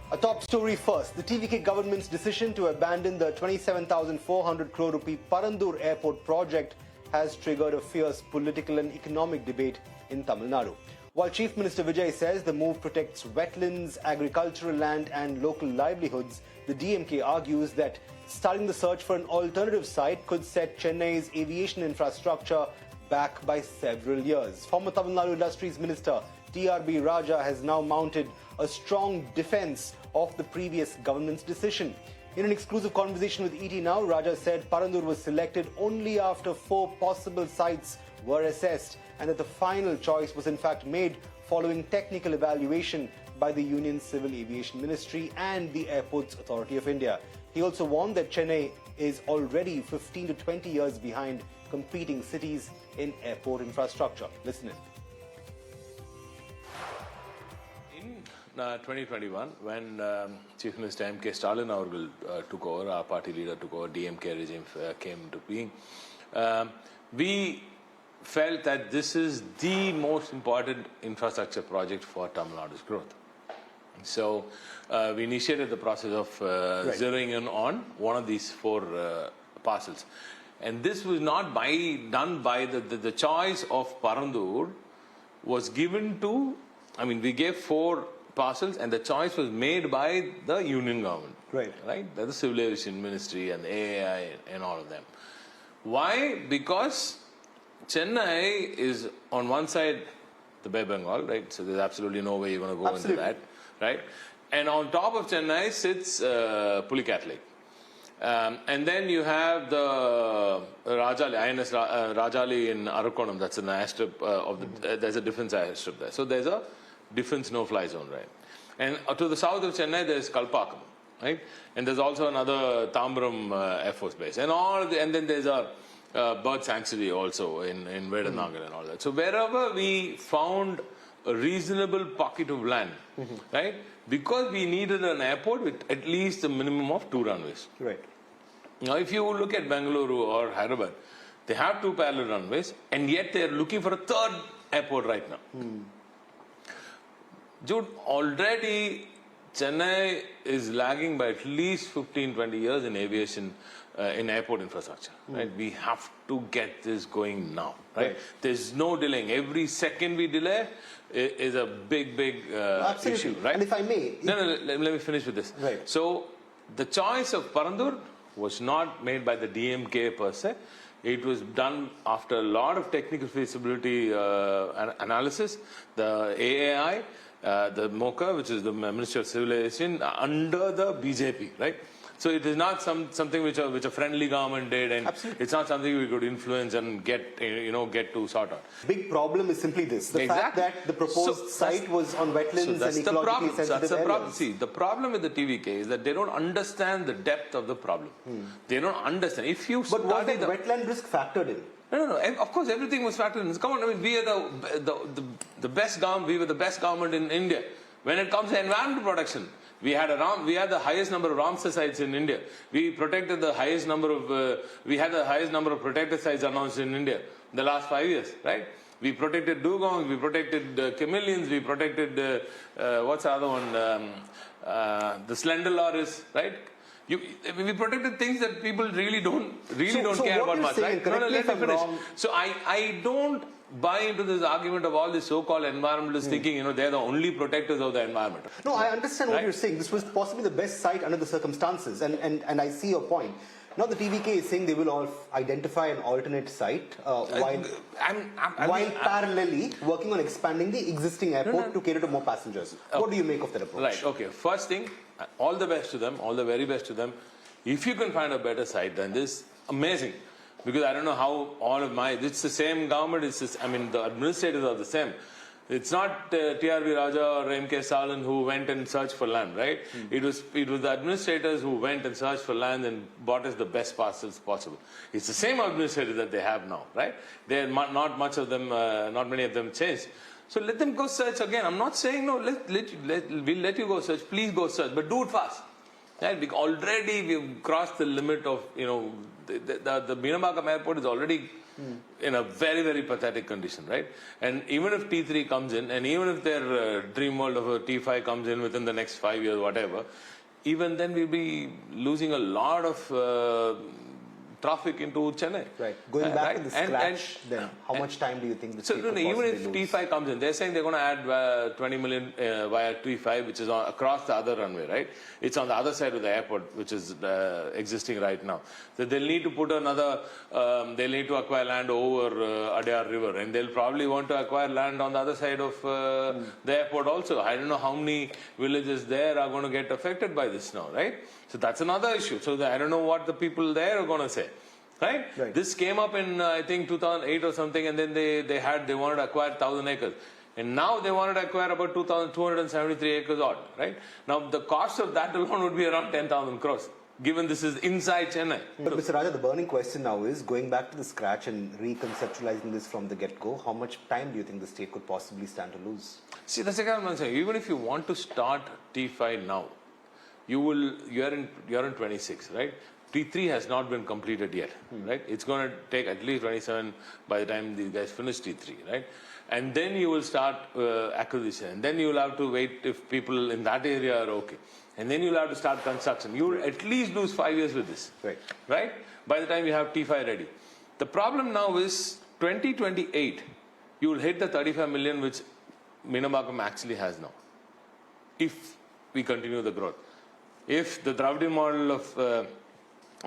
A top story first. The TVK government's decision to abandon the 27,400 crore rupee Parandur airport project has triggered a fierce political and economic debate in Tamil Nadu. While Chief Minister Vijay says the move protects wetlands, agricultural land and local livelihoods, the DMK argues that starting the search for an alternative site could set Chennai's aviation infrastructure back by several years. Former Tamil Nadu Industries Minister TRB Raja has now mounted a strong defense of the previous government's decision. In an exclusive conversation with ET Now, Raja said Parandur was selected only after 4 possible sites were assessed and that the final choice was in fact made following technical evaluation by the Union Civil Aviation Ministry and the Airports Authority of India. He also warned that Chennai is already 15 to 20 years behind competing cities in airport infrastructure. Listen in. In 2021, when Chief Minister M.K. Stalin took over, our party leader took over, DMK regime came into being, we felt that this is the most important infrastructure project for Tamil Nadu's growth. So we initiated the process of zeroing in on one of these 4 parcels. And this was not done by the choice of Parandur was given to, we gave 4 parcels and the choice was made by the union government. Right? The Civil Aviation Ministry and the AAI and all of them. Why? Because Chennai is on one side the Bay Bengal, right? So there's absolutely no way you're going to go into that, right? And on top of Chennai sits Pulicat Lake. And then you have the Rajaa, INS Rajali in Arakonam, that's an airstrip there's a defense airstrip there. So there's a defense no-fly zone, right? And to the south of Chennai, there's Kalpakkam, right? And there's also another Tambaram Air Force Base. And then there's a bird sanctuary also in Vedanagar and all that. So wherever we found a reasonable pocket of land, right? Because we needed an airport with at least a minimum of 2 runways. Right. Now, if you look at Bengaluru or Hyderabad, they have 2 parallel runways, and yet they are looking for a 3rd airport right now. Jude, already Chennai is lagging by at least 15-20 years in aviation, in airport infrastructure. Right? We have to get this going now. Right? There's no delaying. Every second we delay is a big issue. Right? And if I may... let me finish with this. Right. So, the choice of Parandur was not made by the DMK per se. It was done after a lot of technical feasibility analysis. The AAI, the MOCA, which is the Ministry of Civil Aviation, under the BJP, right? So it is not something which a friendly government did, and it's not something we could influence and get to sort out. Big problem is simply this: the fact that the proposed site was on wetlands and ecologically sensitive areas. See, the problem with the TVK is that they don't understand the depth of the problem. They don't understand. If you but was that wetland risk factored in? No. Of course, everything was factored in. Come on, we are the best government. We were the best government in India when it comes to environmental protection. We had the highest number of Ramsar sites in India. We protected the highest number of. We had the highest number of protected sites announced in India in the last 5 years. Right? We protected dugongs. We protected chameleons. We protected what's the other one? The slender loris. Right? We protected things that people really don't care about much, right? Let me finish. So I don't buy into this argument of all this so-called environmentalists thinking, they're the only protectors of the environment. No, I understand what you're saying. This was possibly the best site under the circumstances, and I see your point. Now the TVK is saying they will all identify an alternate site while parallelly working on expanding the existing airport to cater to more passengers. Okay. What do you make of that approach? Right, okay. First thing, all the best to them, all the very best to them. If you can find a better site than this, amazing. Because I don't know how it's the same government, the administrators are the same. It's not TRB Raja or M.K. Stalin who went and searched for land, right? It was the administrators who went and searched for land and bought us the best parcels possible. It's the same administrators that they have now, right? Not many of them changed. So let them go search again. I'm not saying no, we'll let you go search. Please go search, but do it fast. Right? Already we've crossed the limit of, the Minambakam airport is already in a very, very pathetic condition, right? And even if T3 comes in, and even if their dream world of a T5 comes in within the next 5 years, whatever, even then we'll be losing a lot of traffic into Chennai. Right. Going back right? to the scratch, then how much time do you think the state could even possibly if lose? T5 comes in, they're saying they're going to add 20 million via T5, which is across the other runway, right? It's on the other side of the airport, which is existing right now. So they'll need to put another, they'll need to acquire land over Adyar River, and they'll probably want to acquire land on the other side of the airport also. I don't know how many villages there are going to get affected by this now, right? So that's another issue. So I don't know what the people there are going to say. Right? This came up in, I think, 2008 or something, and then they wanted to acquire 1,000 acres. And now they wanted to acquire about 2,273 acres odd, right? Now, the cost of that alone would be around 10,000 crores, given this is inside Chennai. But Mr. Raja, the burning question now is, going back to the scratch and reconceptualizing this from the get-go, how much time do you think the state could possibly stand to lose? See, that's what I'm saying. Even if you want to start T5 now, you're in 26, right? T3 has not been completed yet, right? It's going to take at least 27 by the time these guys finish T3, right? And then you will start acquisition. And then you will have to wait if people in that area are okay. And then you'll have to start construction. You will at least lose 5 years with this, right? By the time you have T5 ready. The problem now is 2028, you will hit the 35 million which Minambakam actually has now, if we continue the growth. If the Dravidian model of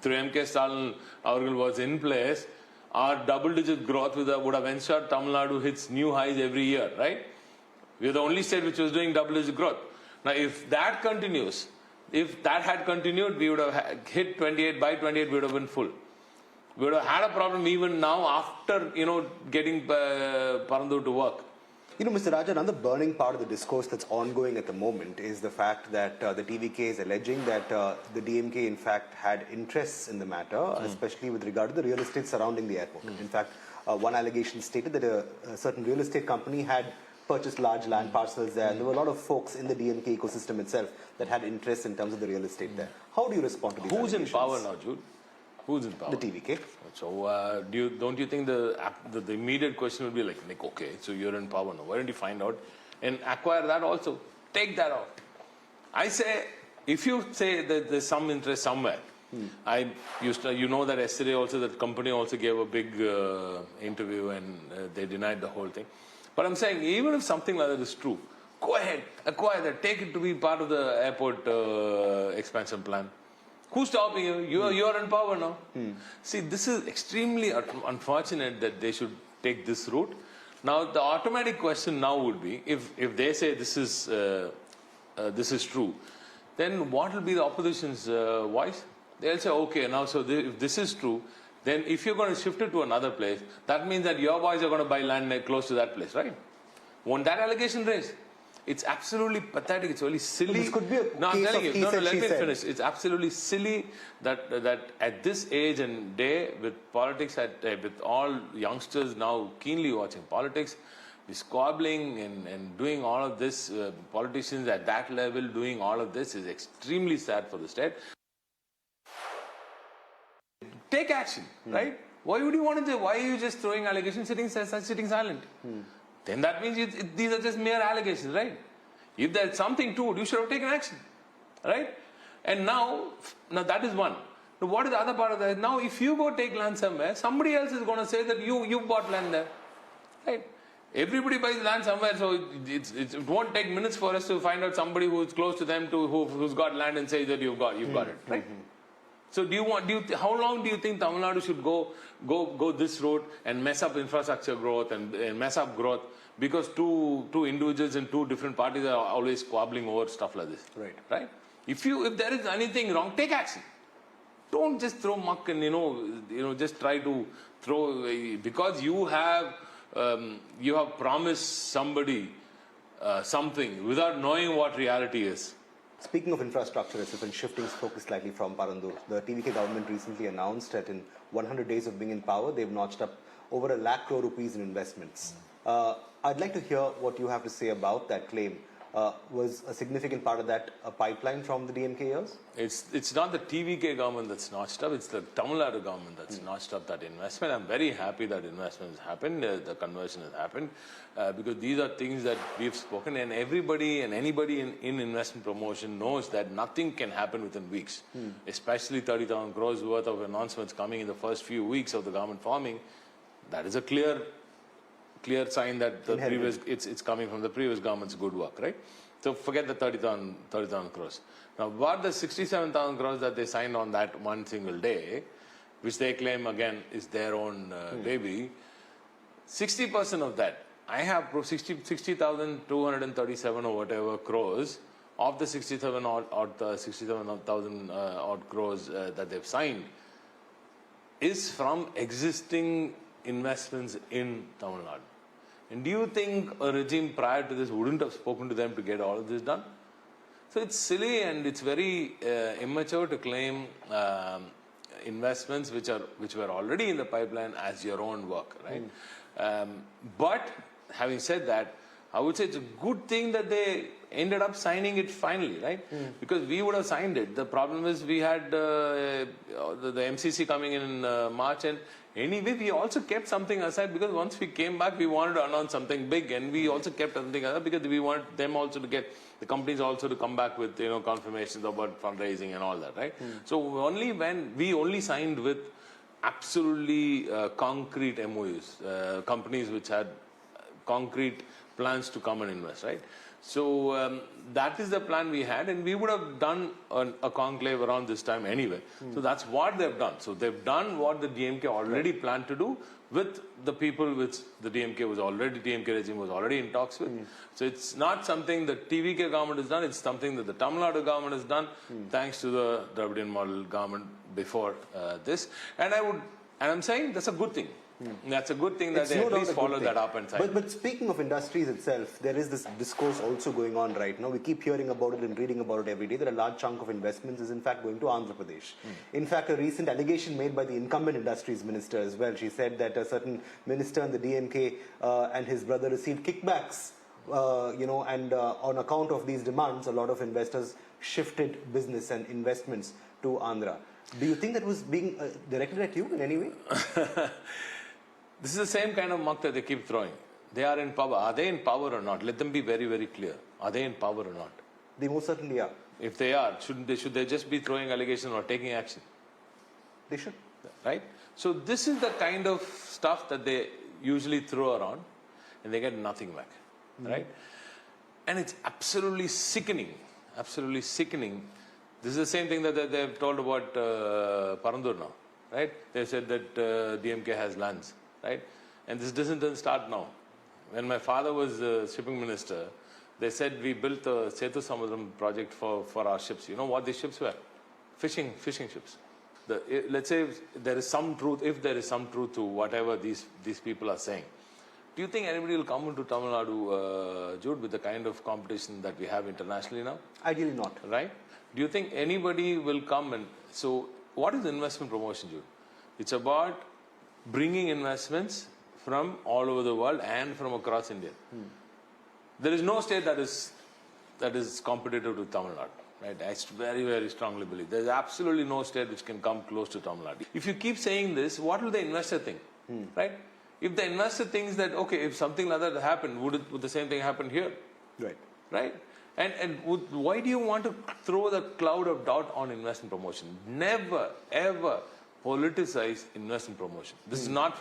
through M.K. Stalin was in place, our double-digit growth would have ensured Tamil Nadu hits new highs every year, right? We're the only state which was doing double-digit growth. Now, if that continues, if that had continued, we would have hit 28, by 28 we would have been full. We would have had a problem even now after, getting Parandur to work. Mr. Raja, another burning part of the discourse that's ongoing at the moment is the fact that the TVK is alleging that the DMK in fact had interests in the matter, especially with regard to the real estate surrounding the airport. In fact, one allegation stated that a certain real estate company had purchased large land parcels there. There were a lot of folks in the DMK ecosystem itself that had interests in terms of the real estate there. How do you respond to these Who's allegations? in power now, Jude? Who's in power? The TVK. So don't you think the immediate question would be like, Nick, okay, so you're in power now. Why don't you find out and acquire that also? Take that out. I say, if you say that there's some interest somewhere, that yesterday also that company also gave a big interview and they denied the whole thing. But I'm saying, even if something like that is true, go ahead, acquire that, take it to be part of the airport expansion plan. Who's stopping you? You're in power now. See, this is extremely unfortunate that they should take this route. Now, the automatic question now would be, if they say this is true, then what will be the opposition's voice? They'll say, okay, now if this is true, then if you're going to shift it to another place, that means that your boys are going to buy land close to that place, right? Won't that allegation raise? It's absolutely pathetic. It's really silly. This could be a case I'm telling of you. No, let me said. finish. It's absolutely silly that at this age and day, with politics, with all youngsters now keenly watching politics, squabbling and doing all of this, politicians at that level doing all of this is extremely sad for the state. Take action, right? Why would you want to do? Why are you just throwing allegations, sitting silent? Then that means these are just mere allegations, right? If there's something to it, you should have taken action, right? And now that is one. Now, what is the other part of that? Now, if you go take land somewhere, somebody else is going to say that you bought land there, right? Everybody buys land somewhere, so it won't take minutes for us to find out somebody who's close to them who's got land and say that you've got it, right? So how long do you think Tamil Nadu should go this road and mess up infrastructure growth and mess up growth because two individuals in two different parties are always squabbling over stuff like this? Right? If there is anything wrong, take action. Don't just throw muck and just try to throw because you have promised somebody something without knowing what reality is. Speaking of infrastructure, and shifting focus slightly from Parandur, the TVK government recently announced that in 100 days of being in power, they've notched up over ₹1 lakh crore in investments. I'd like to hear what you have to say about that claim. was a significant part of that pipeline from the DMK years? It's not the TVK government that's notched up, it's the Tamil Nadu government that's notched up that investment. I'm very happy that investment has happened, the conversion has happened, because these are things that we've spoken, and everybody and anybody in investment promotion knows that nothing can happen within weeks, especially 30,000 crores worth of announcements coming in the first few weeks of the government forming. That is a clear sign that the previous, it's coming from the previous government's good work, right? So forget the 30,000 crores. Now, what the 67,000 crores that they signed on that one single day, which they claim again is their own baby, 60% of that, I have 60,237 or whatever crores of the 67,000 odd crores that they've signed is from existing investments in Tamil Nadu. And do you think a regime prior to this wouldn't have spoken to them to get all of this done? So it's silly and it's very immature to claim investments which were already in the pipeline as your own work, right? But having said that, I would say it's a good thing that they ended up signing it finally, right? Because we would have signed it. The problem is we had the MCC coming in March, and anyway, we also kept something aside because once we came back, we wanted to announce something big, and we also kept something aside because we wanted them also to get, the companies also to come back with, confirmations about fundraising and all that, right? So only when we only signed with absolutely concrete MOUs, companies which had concrete plans to come and invest, right? So that is the plan we had, and we would have done a conclave around this time anyway. So that's what they've done. So they've done what the DMK already planned to do with the people which the DMK regime was already in talks with. So it's not something the TVK government has done, it's something that the Tamil Nadu government has done, thanks to the Dravidian model government before this. And I'm saying that's a good thing. That's a good thing that they at least follow that up and sign. But speaking of industries itself, there is this discourse also going on right now. We keep hearing about it and reading about it every day, that a large chunk of investments is in fact going to Andhra Pradesh. In fact, a recent allegation made by the incumbent Industries Minister as well, she said that a certain minister in the DMK and his brother received kickbacks, and on account of these demands, a lot of investors shifted business and investments to Andhra. Do you think that was being directed at you in any way? This is the same kind of muck that they keep throwing. They are in power. Are they in power or not? Let them be very, very clear. Are they in power or not? They most certainly are. If they are, should they just be throwing allegations or taking action? They should. Right? So this is the kind of stuff that they usually throw around and they get nothing back. Right? And it's absolutely sickening. Absolutely sickening. This is the same thing that they've told about Parandur now. Right? They said that DMK has lands. Right? And this doesn't start now. When my father was shipping minister, they said we built a Setu Samudram project for our ships. You know what these ships were? Fishing ships. Let's say if there is some truth to whatever these people are saying. Do you think anybody will come into Tamil Nadu, Jude, with the kind of competition that we have internationally now? Ideally not. Right? Do you think anybody will come and... So what is investment promotion, Jude? It's about bringing investments from all over the world and from across India. There is no state that is competitive to Tamil Nadu. Right? I very, very strongly believe. There is absolutely no state which can come close to Tamil Nadu. If you keep saying this, what will the investor think? Right? If the investor thinks that, okay, if something like that happened, would the same thing happen here? Right. Right? And why do you want to throw the cloud of doubt on investment promotion? Never, ever politicize investment promotion. This is not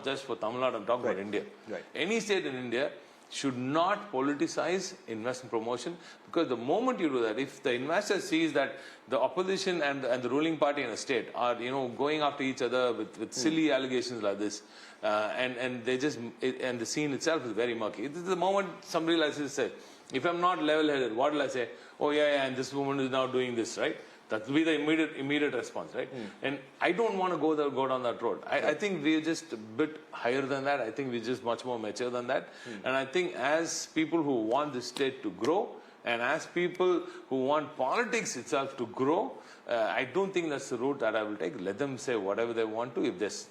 just for Tamil Nadu, I'm talking about India. Right. Any state in India should not politicize investment promotion, because the moment you do that, if the investor sees that the opposition and the ruling party in a state are going after each other with silly allegations like this, and the scene itself is very murky. This is the moment somebody like this says, if I'm not level-headed, what will I say? Oh yeah, and this woman is now doing this, right? That will be the immediate response, right? And I don't want to go down that road. I think we're just a bit higher than that. I think we're just much more mature than that. And I think as people who want the state to grow, And as people who want politics itself to grow, I don't think that's the route that I will take. Let them say whatever they want to. If there's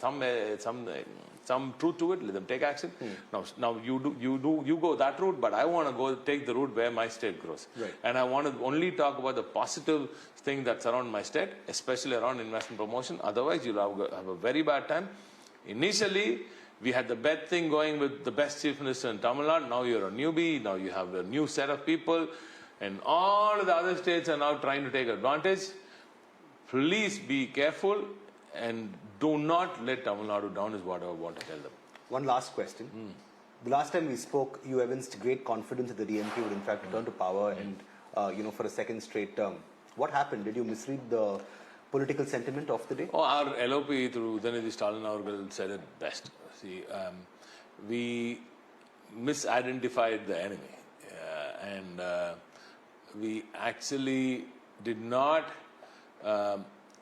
some truth to it, let them take action. Now you go that route, but I want to go take the route where my state grows. Right. And I want to only talk about the positive thing that's around my state, especially around investment promotion. Otherwise, you'll have a very bad time. Initially, we had the best thing going with the best chief minister in Tamil Nadu. Now you're a newbie. Now you have a new set of people. And all of the other states are now trying to take advantage. Please be careful and do not let Tamil Nadu down is what I want to tell them. One last question. The last time we spoke, you evinced great confidence that the DMK would in fact return to power and for a second straight term. What happened? Did you misread the political sentiment of the day? Oh, our LOP through Udhanidhi Stalin Avargal said it best. See, we misidentified the enemy and we actually did not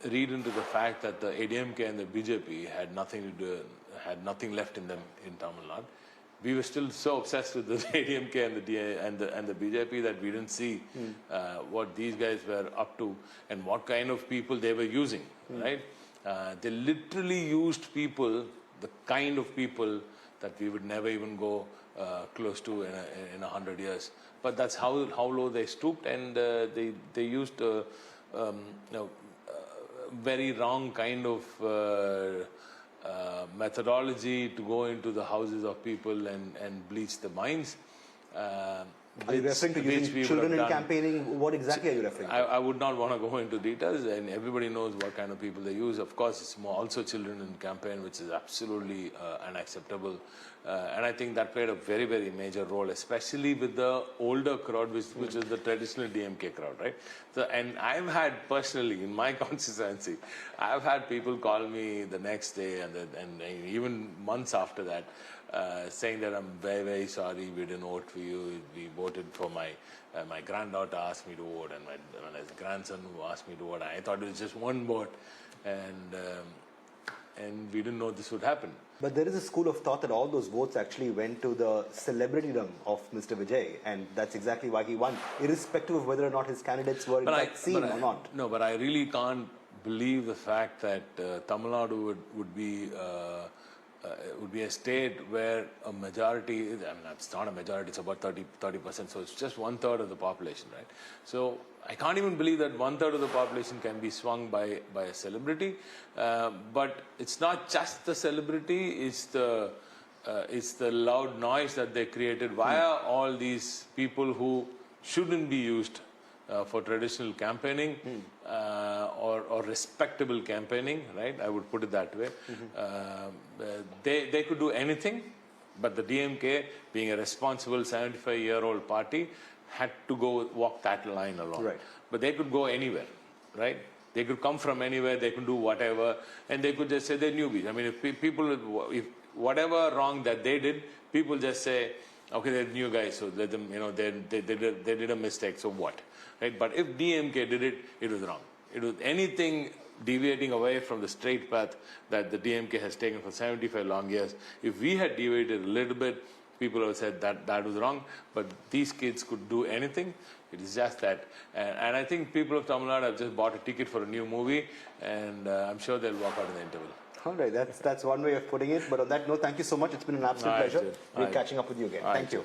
read into the fact that the ADMK and the BJP had nothing left in them in Tamil Nadu. We were still so obsessed with the ADMK and the BJP that we didn't see what these guys were up to and what kind of people they were using, right? They literally used people, the kind of people that we would never even go close to in 100 years. But that's how low they stooped, and they used very wrong kind of methodology to go into the houses of people and bleach the minds. Are you referring to using children in campaigning? What exactly are you referring to? I would not want to go into details, and everybody knows what kind of people they use. Of course, it's also children in campaign, which is absolutely unacceptable. And I think that played a very, very major role, especially with the older crowd, which is the traditional DMK crowd, right? So, and I've had personally, in my constituency, I've had people call me the next day and even months after that, saying that I'm very, very sorry we didn't vote for you. We voted for my granddaughter asked me to vote, and my grandson who asked me to vote. I thought it was just one vote, and we didn't know this would happen. But there is a school of thought that all those votes actually went to the celebritydom of Mr. Vijay, and that's exactly why he won, irrespective of whether or not his candidates were in fact seen or not. No, but I really can't believe the fact that Tamil Nadu would be a state where a majority, I mean, it's not a majority, it's about 30%, so it's just 1/3 of the population, right? So I can't even believe that 1/3 of the population can be swung by a celebrity. But it's not just the celebrity, it's the loud noise that they created via all these people who shouldn't be used for traditional campaigning or respectable campaigning, right? I would put it that way. They could do anything, but the DMK, being a responsible 75-year-old party, had to go walk that line alone. Right. But they could go anywhere, right? They could come from anywhere, they could do whatever, and they could just say they're newbies. I mean, if whatever wrong that they did, people just say, okay, they're new guys, so let them, they did a mistake, so what? Right? But if DMK did it, it was wrong. It was anything deviating away from the straight path that the DMK has taken for 75 long years. If we had deviated a little bit, people have said that was wrong, but these kids could do anything. It is just that. And I think people of Tamil Nadu have just bought a ticket for a new movie, and I'm sure they'll walk out in the interval. All right, that's one way of putting it. But on that note, thank you so much. It's been an absolute pleasure. We're catching up with you again. Thank you.